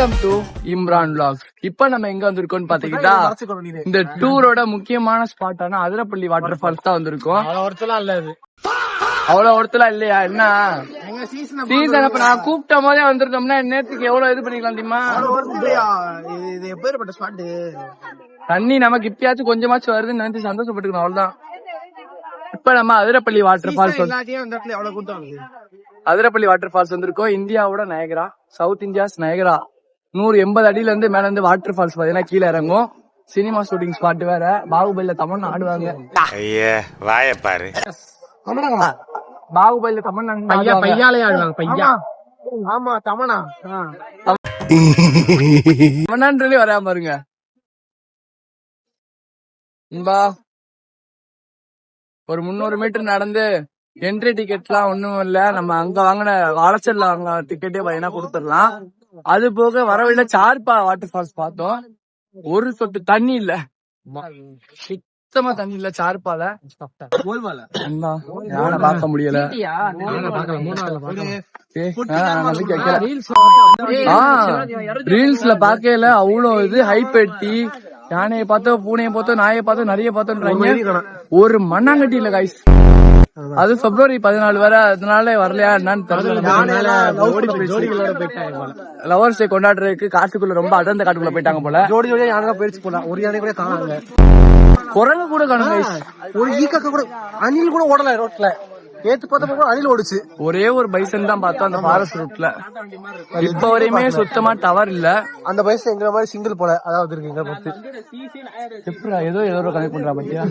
Welcome to Imran vlogs. இப்ப நம்ம எங்க வந்திருக்கோம்னு பாத்தீங்கன்னா இந்த டூரோட முக்கியமான ஸ்பாட்டான அதிரப்பள்ளி வாட்டர் ஃபால்ஸ் தான் வந்திருக்கோம். அவ்வளவு ஒருத்தலாம் இல்லையா? என்ன சீசன் அப்ப நான் கூப்பிட்ட போதே வந்துருந்தோம்னா நேரத்துக்கு எவ்வளவு இது பண்ணிக்கலாம் தெரியுமா? தண்ணி நமக்கு இப்பயாச்சும் கொஞ்சமாச்சும் வருதுன்னு நினைச்சு சந்தோஷப்பட்டுக்கணும், அவ்வளவுதான். இப்ப நம்ம அதிரப்பள்ளி வாட்டர் ஃபால்ஸ் வந்திருக்கோம். இந்தியாவோட நயகரா, சவுத் இந்தியாஸ் நயகரா. 180 அடியில இருந்து மேல இருந்து வாட்டர் ஃபால்ஸ் பாத்தீங்கன்னா கீழே இறங்கும். சினிமா ஷூட்டிங் ஸ்பாட் வேற. பாகுபலியில தமிழ் ஆடுவாங்க. வாயப்பாரு பாகுபலியில தமிழ் பையாலே ஆடுவாங்க. பையா ஆமா தமிழா தமிழ்நாட்டுலயே வராம பாருங்க. ஒரு 300 மீட்டர் நடந்து என்ட்ரி டிக்கெட் எல்லாம் ஒண்ணும் இல்ல. நம்ம அங்க வாங்கின வாழைச்சல்ல வாங்க டிக்கெட்டே பையனா கொடுத்துடலாம். அது போக வரவில்லை சார்பா வாட்டர் ஃபால்ஸ் பார்த்தோம். ஒரு சொட்டு தண்ணி இல்ல, சுத்தமா தண்ணி இல்ல சார்பால. யானை பார்க்க முடியல. ரீல்ஸ்ல பாக்கல அவ்வளவு இது ஹைப் எட்டி. யானையை பார்த்தோம், பூனையை பார்த்தோம், நாயை பார்த்தோம், நிறைய பார்த்தோம். ஒரு மண்ணாங்கட்டி இல்ல கைஸ். அது February 14 வர, அதனால வரலையா என்னன்னு தெரியல. லவர்ஸ் டே கொண்டாடுறதுக்கு காட்டுக்குள்ள ரொம்ப அடர்ந்த காட்டுக்குள்ள போயிட்டாங்க போல. ஜோடி ஜோடியா யானை போயிடுச்சு போல. ஒரு யானை கூட காணாங்க, குரங்கு கூட காணுங்க, ஒரு ஈக்காக்க கூட, அணில் கூட ஓடல ரோட்ல. ஏத்து பார்த்தப்ப அணில் ஓடுச்சு. ஒரே ஒரு பைசன் தான் பார்த்தோம் அந்த ஃபாரஸ்ட் ரூட்ல. இப்ப வரையுமே சுத்தமா டவர் இல்ல. அந்த பைசன் எங்க மாதிரி சிங்கிள் போல, அதாவது இருக்குங்க எப்படா ஏதோ கனெக்ட் பண்றா பத்தியா.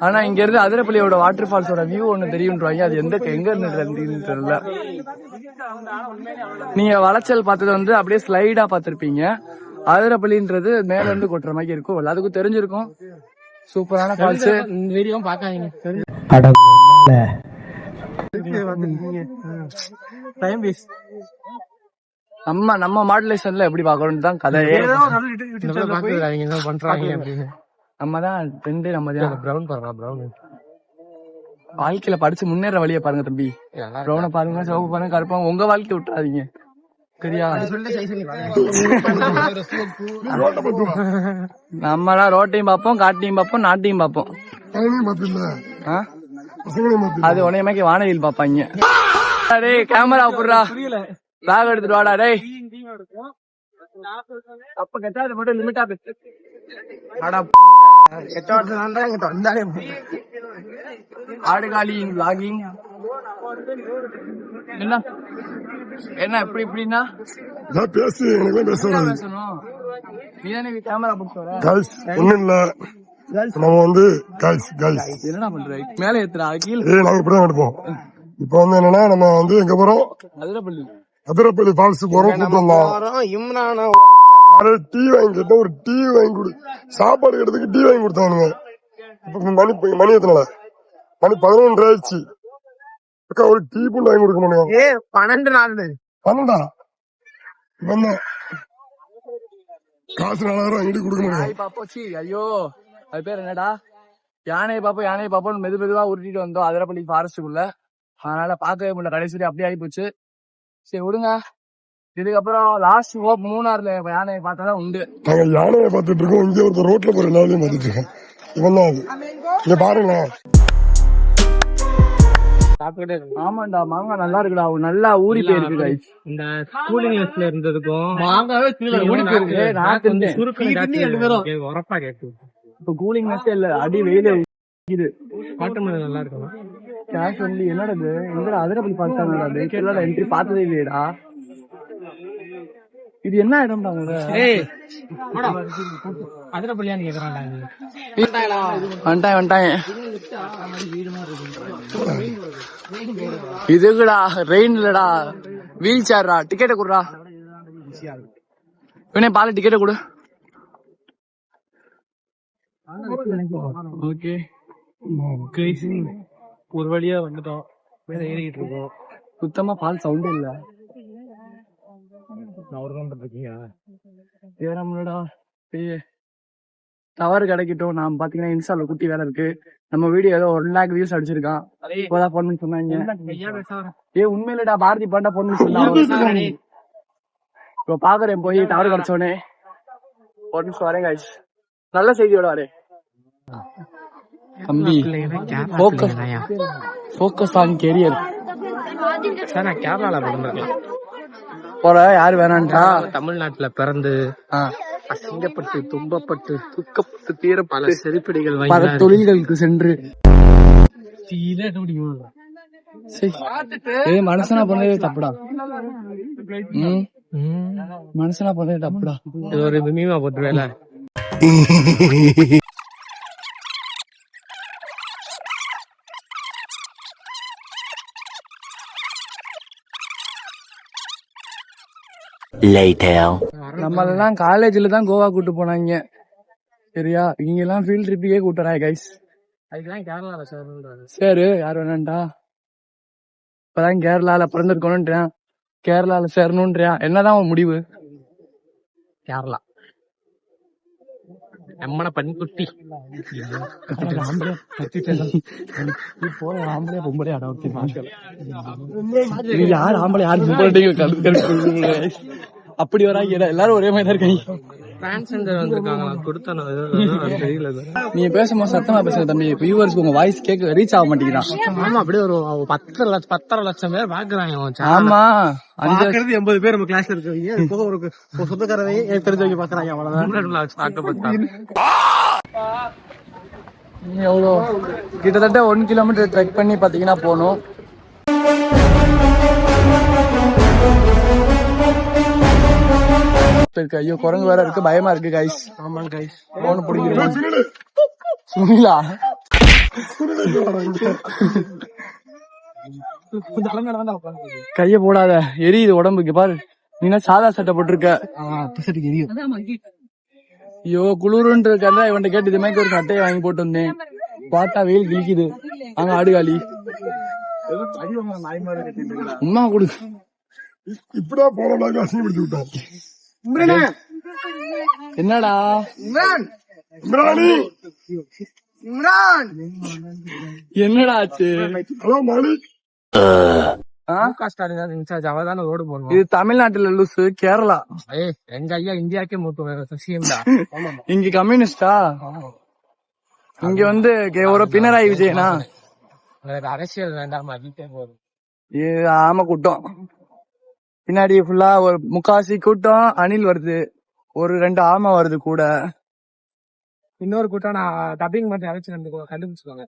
ஆனா இங்க இருந்து அதிரப்பள்ளியோட வாட்டர் ஃபால்ஸோட வியூ ஒண்ணு தெரியும்ன்றாங்க. அது எங்க இருந்து தெரியல. நீங்க வளைச்சல் பார்த்தது வந்து அப்படியே ஸ்லைடா பாத்திருப்பீங்க. அதிரப்பள்ளின்றது மேல இருந்து கொட்டுற மாதிரி இருக்கும், எல்லாத்துக்கும் தெரிஞ்சிருக்கும். சூப்பரான ஃபால்ஸ். வீடியோ பாக்காதீங்க. நம்ம மாடுலேஷன்ல எப்படி பாக்கணும் தான் கதையே. நம்மதான் ட்ரெண்ட், நம்ம வாழ்க்கையில படிச்சு முன்னேற வழிய பாருங்க தம்பி. ப்ரௌன பாருங்க, சிவப்பு பாருங்க, கருப்பாங்க. உங்க வாழ்க்கை விட்டுறாதீங்க சரியா? நம்மளா ரோட்டையும் பார்ப்போம், காட்டையும் பார்ப்போம், நாட்டையும் பார்ப்போம். அது உனையமாக்கி வானவில் பாப்பாங்க. டேய் கேமரா புடுறா, பேக் எடுத்துட்டு வாடா டேய். அப்ப கெட்டா அது மட்டும் லிமிட்டா பேசு. ஆடுகாலியின் vlogging என்ன இப்படி இப்படின்னா பேசு, எனக்கு பேசணும். நீதானே கேமரா புடிச்சு வர. ஒண்ணும் இல்ல, நம்ம வந்து என்னடா பண்ற? மேல ஏத்துறா கீழ. நாங்க இப்படிதான் எடுப்போம். இப்ப வந்து என்னன்னா நம்ம வந்து எங்க போறோம்? அதிரப்பள்ளி ஃபால்ஸ் போறோம். இம்ரானா டீ வாங்கி கேட்டோம், ஒரு டீ வாங்கி கொடு. சாப்பாடு கேட்டதுக்கு டீ வாங்கி கொடுத்தானுங்க. இப்ப மணி எத்தனால? மணி 11 ஆயிடுச்சு. அக்கா ஒரு டீ பூண்டு வாங்கி கொடுக்க மாட்டேங்க. 12 காசு 4000 வாங்கிட்டு கொடுக்க மாட்டேங்க. ஐயோ அது பேர் என்னடா? யானையை பாப்போம் மெதுவா உருட்டிட்டு வந்தோம் அதிரப்பள்ளி ஃபாரஸ்டுக்குள்ள. அதனால பாக்கவே முடியல, கடைசி அப்படியே ஆகி போச்சு. சரி விடுங்க. இதுக்கப்புறம் லாஸ்ட் ஹோப் மூணாறுல யானையை பார்த்தாதான் உண்டு. நாங்க யானையை பார்த்துட்டு இருக்கோம். இங்க ஒரு ரோட்ல போற எல்லாரையும் பார்த்துட்டு இருக்கோம். இவன் தான் அது. இங்க பாருங்க. ஆமாண்டா, மாங்காய் நல்லா இருக்குடா, நல்லா ஊறி போயிருக்கு. இந்த கூலிங் லிஸ்ட்ல இருந்ததுக்கும் மாங்காவே ஊறி போயிருக்கு. உரப்பா கேட்டு இப்ப கூலிங் இல்ல, அடி வெயில நல்லா இருக்கும். கேஷ் வந்து என்னடா எங்க அதிரப்பள்ளி பார்த்தாங்க என்ட்ரி பார்த்ததே இல்லையடா. இது என்ன இடம் தாங்க? அதிரப்பள்ளியான்னு கேக்குறான். இதுக்குடா ரெயின் இல்லடா, வீல் சேர்டா. டிக்கெட்டை குடுறா. இவனே பால டிக்கெட்டை கொடு. ஓகே ஒரு வழியா வந்துட்டோம், மேல ஏறிக்கிட்டு இருக்கோம். சுத்தமா பால் சவுண்டே இல்ல. டவர் கிடைக்கட்டும். நான் பாத்தீங்கன்னா இன்ஸ்டால குட்டி வேலை இருக்கு. நம்ம வீடியோ ஏதோ 1 lakh வியூஸ் அடிச்சிருக்கான். இப்போதான் போன் பண்ணி சொன்னாங்க. உண்மையிலடா பாரதி பாண்டா போன் பண்ணி சொன்னாங்க. இப்போ பாக்குறேன் போய் டவர் கிடைச்சோடனே ஒரு நிமிஷம் வரேன் guys. நல்ல செய்தியோட வரேன் தம்பி. Focus on career. சார் நான் கேரளால பிறந்திருக்கேன். போற யாரு வேணான்டா. தமிழ்நாட்டுல பிறந்து அசிங்கப்பட்டு துன்பப்பட்டு துக்கப்பட்டு தீர பல செருப்படிகள் பல தொழில்களுக்கு சென்று மனுஷனா பண்ணதே தப்புடா. மனுஷனா பண்ணதே தப்புடா. இது ஒரு மீமா போட்டுருவேல. நம்ம எல்லாம் காலேஜ்ல தான் கோவா கூட்டு போனாங்க சரியா. இங்க எல்லாம் ஃபீல்ட் ட்ரிப்புக்கே கூட்டுறாங்க கைஸ். அதுக்கெல்லாம் கேரளால சார் சரி யார் வேணான்டா. இப்பதான் கேரளால பிறந்திருக்கணும்ன்றான், கேரளால சேரணும்ன்றான். என்னதான் உன் முடிவு? கேரளா அம்மன பன்குட்டி ஆம்பளை பொம்பளை யார் ஆம்பளை யார் பொம்பளை அப்படி வராங்க. எல்லாரும் ஒரே மாதிரி தான் இருக்காங்க. டிரான்ஸ்ஜெண்டர் வந்திருக்காங்க. கொடுத்தா தெரியல. நீங்க பேசும்போது சத்தமா பேசுங்க தம்பி. வியூவர்ஸ்க்கு உங்க வாய்ஸ் கேட்க ரீச் ஆக மாட்டேங்கிறான். ஆமா அப்படியே ஒரு 10.5 லட்சம் பேர் பாக்குறாங்க. ஆமா 80 பேர் நம்ம கிளாஸ்ல இருக்கீங்க. ஒரு சொந்தக்காரவே தெரிஞ்சவங்க பாக்குறாங்க. அவ்வளவுதான். எவ்வளோ கிட்டத்தட்ட 1 கிலோமீட்டர் ட்ரெக் பண்ணி பாத்தீங்கன்னா போகணும். ஐயோ குரங்கு வேற இருக்கு, பயமா இருக்கு கைஸ். ஆமா கைஸ். போன பிடிக்கிறேன் சுனிலா. கைய போடாத, எரியுது உடம்புக்கு பாரு. நீனா சாதா சட்டை போட்டிருக்க. ஐயோ குளிருன்னு இருக்கா. இவன்ட்ட கேட்டு இது மாதிரி ஒரு சட்டையை வாங்கி போட்டு வந்தேன். பார்த்தா வெயில் கிழிக்குது. அங்க ஆடுகாலி உமா கொடு. இப்படா போறாங்க அசிங்கப்படுத்தி விட்டான். என்னடா என்னடா ஆச்சு? ஹலோ மாலிக். ரோடு போடணும். இது தமிழ்நாட்டுல லூசு, கேரளா. எங்க ஐயா இந்தியாக்கே மூத்த. இங்க கம்யூனிஸ்டா, இங்க வந்து ஒரு பினராயி விஜயனா. அரசியல் வேண்டாம், அதுக்கே போதும். ஆமா கூட்டம் பின்னாடி ஃபுல்லா ஒரு முக்காசி கூட்டம். அணில் வருது, ஒரு 2 ஆமை வருது கூட. இன்னொரு கூட்டம் நான் டப்பிங் மட்டும் அரைச்சு கண்டுபிடிச்சுக்கோங்க.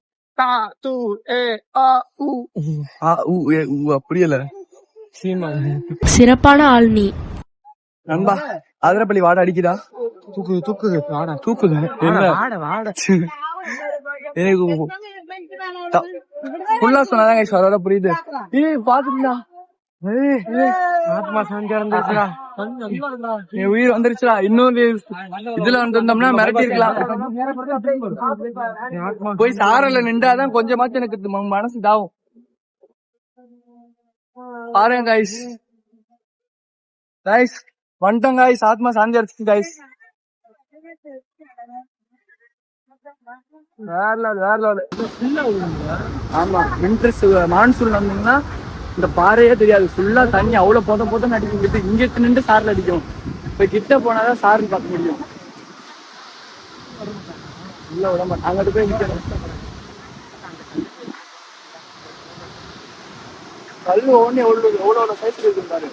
அப்படியல சிறப்பான ஆள் நீ நண்பா. அதிரப்பள்ளி வாட அடிக்குதா? தூக்குது தூக்குது. என்ன ஃபுல்லா சொன்னாதான் கைஸ் வர புரியுது. பாத்துட்டா ஆத்மா சாந்தி இறந்துச்சுடா. என் உயிர் வந்துருச்சுடா. இன்னொரு இதுல வந்திருந்தோம்னா மிரட்டி இருக்கலாம். போய் சாரல நின்றாதான் கொஞ்சமாச்சும் எனக்கு மனசு இதாகும். பாருங்க கைஸ், கைஸ் வந்துட்டோம் கைஸ். ஆத்மா சாந்தி அடிச்சு கைஸ். ஆமா வின்டர்ஸ் மான்சூன் வந்தீங்கன்னா இந்த பாறையே தெரியாது. ஃபுல்லா தண்ணி அவ்வளவு போதும் அடிக்கும். இங்க நின்று சாரில் அடிக்கும். இப்ப கிட்ட போனாதான் சாருன்னு பார்க்க முடியும். இல்ல விட அங்கிட்டு போய் நிக்கணும். கல்லு ஒண்ணு எவ்வளவு சைஸ் இருக்கு பாரு.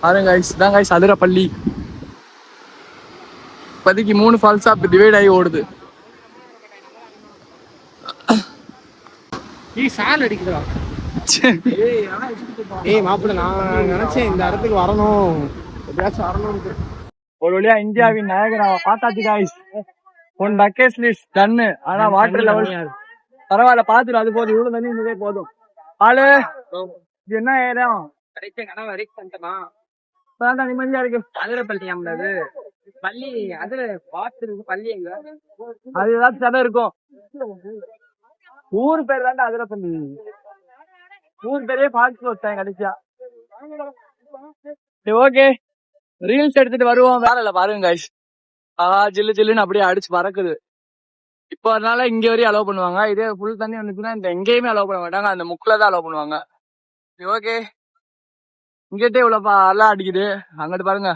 பாருங்க கைஸ், இதான் கைஸ் அதிரப்பள்ளி. இப்போதைக்கு 3 ஃபால்ஸா டிவைட் ஆகி ஓடுது. சால் அடிக்குதா? மாப்பிள்ள நான் நினைச்சேன் இந்த இடத்துக்கு வரணும், எப்படியாச்சும் வரணும். ஒரு வழியா இந்தியாவின் நாயகராவ பாத்தாச்சு கைஸ். 1 பக்கெட் லிஸ்ட் டன்னு. ஆனா வாட்டர் லெவல் பரவாயில்ல, பாத்துடும். அது போதும், இவ்வளவு தண்ணி இருந்ததே போதும். ஆளு இது என்ன ஏரியம்? நிம்மதியா இருக்கு. அதிரப்பள்ளி அது பள்ளி, அதுல பாத்து பள்ளி எங்க அது ஏதாச்சும் சடம் இருக்கும். ஊர் பேர் தாண்டா அதிரப்பள்ளி. ஊர் பேரே பாத்து வச்சாங்க கடைசியா. ஓகே, ரீல்ஸ் எடுத்துட்டு வருவோம். வேற இல்ல பாருங்க கைஸ். ஜில்லு ஜில்லுன்னு அப்படியே அடிச்சு பறக்குது. இப்போ அதனால இங்க வரையும் அலோவ் பண்ணுவாங்க. இதே ஃபுல் தண்ணி வந்துச்சுன்னா இந்த எங்கேயுமே அலோவ் பண்ண மாட்டாங்க. அந்த முக்குல தான் அலோவ் பண்ணுவாங்க. ஓகே, இங்கிட்டே இவ்வளவு அலை அடிக்குது. அங்கிட்டு பாருங்க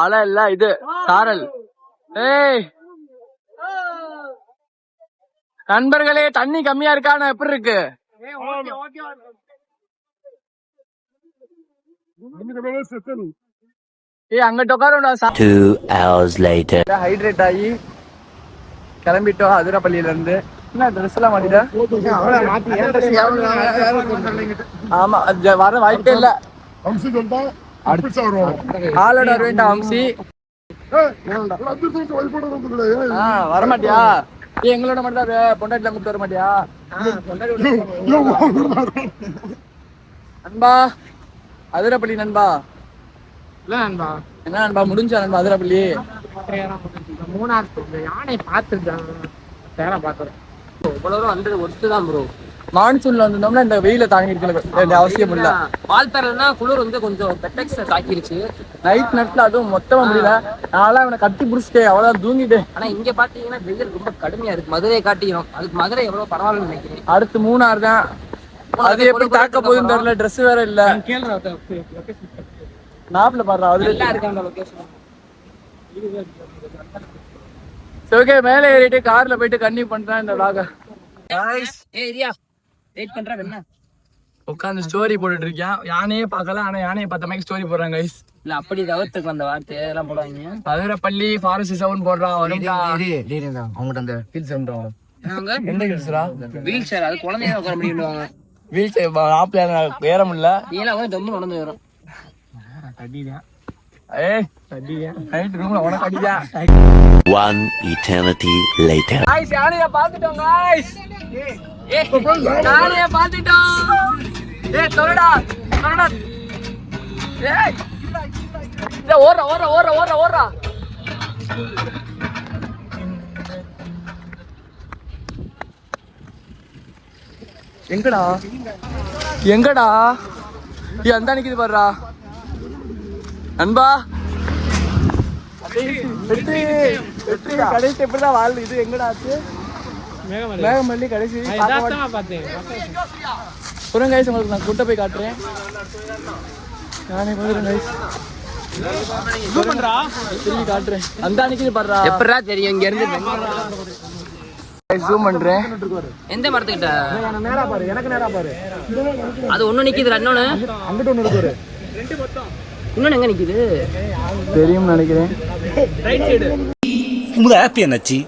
அலை இல்ல இது சாரல். ஏய் நண்பர்களே, தண்ணி கம்மியா இருக்கான எப்படி இருக்கு? அங்கிட்ட உட்கார 2 hours later. ஹைட்ரேட் ஆகி கிளம்பிட்டோம் அதிரப்பள்ளியில இருந்து. என்ன ட்ரெஸ் எல்லாம் மாட்டிட்டா? ஆமா, வர வாய்ப்பே இல்ல. ஆளோட வருவேன்டா வம்சி. வரமாட்டியா? எங்களோட மட்டும் தான் பொண்டாட்டில கூப்பிட்டு வர மாட்டியா? நண்பா அதிரப்பள்ளி நண்பா. என்ன நண்பா முடிஞ்சா நண்பா அதிரப்பள்ளி? யானை பாத்துருக்கேன், பாத்துறேன். மான்சூன்ல வந்திருந்தோம்னா இந்த வெயில தாங்கி இருக்கிற அவசியம் இல்ல. வால்பேரா குளிர் வந்து கொஞ்சம் பெட்டெக்ஸ் தாக்கிருச்சு. நைட் நேரத்துல அதுவும் மொத்தமா முடியல. நான்லாம் இவனை கட்டி புடிச்சிட்டேன், அவ்வளவுதான் தூங்கிட்டேன். ஆனா இங்க பாத்தீங்கன்னா வெயில் ரொம்ப கடுமையா இருக்கு. மதுரையை காட்டிக்கிறோம், அதுக்கு மதுரை எவ்வளவு பரவாயில்ல நினைக்கிறேன். அடுத்து மூணார் தான். அது எப்படி தாக்க போகுதுன்னு தெரியல. ட்ரெஸ் வேற இல்ல. நாப்ல பாரு அதுல இருக்காங்க லொகேஷன். ஓகே, மேலே ஏறிட்டு கார்ல போயிட்டு கன்னியூ பண்றேன் இந்த vlog. गाइस ஏரியா வெயிட் பண்றா என்ன உட்கார்ந்து ஸ்டோரி போட்டுட்டு இருக்கேன். யானையே பார்க்கல, ஆனா யானையை பார்த்த மாதிரி ஸ்டோரி போடுறாங்க கைஸ். இல்ல அப்படி தவிர்த்துக்கு அந்த வார்த்தை எல்லாம் போடுவாங்க. அதிரப்பள்ளி ஃபாரஸ்ட் சவுண்ட் போடுறான். அவங்ககிட்ட அந்த வீல் சவுண்ட் எந்த வீல்ஸ்ரா? வீல் சேர், அது குழந்தைய உட்கார முடியுவாங்க. வீல் சேர் ஆப்ல ஏற முடியல. நீலாம் வந்து டம்மு நடந்து வரும். அடிதான். ஏய் அடிதான். நைட் ரூம்ல உனக்கு அடிதான். 1 eternity later. गाइस யானைய பாத்துட்டோம் गाइस. யானைய பாத்துட்டோம். ஏய் தொரடா தொரடா. ஏய் இந்த ஓடுற ஓடுற ஓடுற ஓடுற ஓடுற. எங்கடா எங்கடா அந்த நிக்குது பாருடா நண்பா. வெற்றி வெற்றி கடைசி எப்படிதான் வாழ் இது எங்கடா ஆச்சு? மேகமல்லி கடைசி புறம் கைஸ். உங்களுக்கு நான் கூட்ட போய் காட்டுறேன். நானே போதுறேன் கைஸ். திரும்பி காட்டுறேன். அந்த அன்னைக்கு பாடுறா எப்படா தெரியும் இங்க இருந்து ஜூம் பண்றேன். எந்த மரத்துக்கிட்ட? நேரா பாரு, எனக்கு நேரா பாரு. அது ஒண்ணு நிக்குது, இன்னொன்னு அங்கிட்ட ஒண்ணு இருக்கு. இன்னொன்னு எங்க நிக்குது தெரியும் நினைக்கிறேன். உங்க ஹாப்பி என்னாச்சு?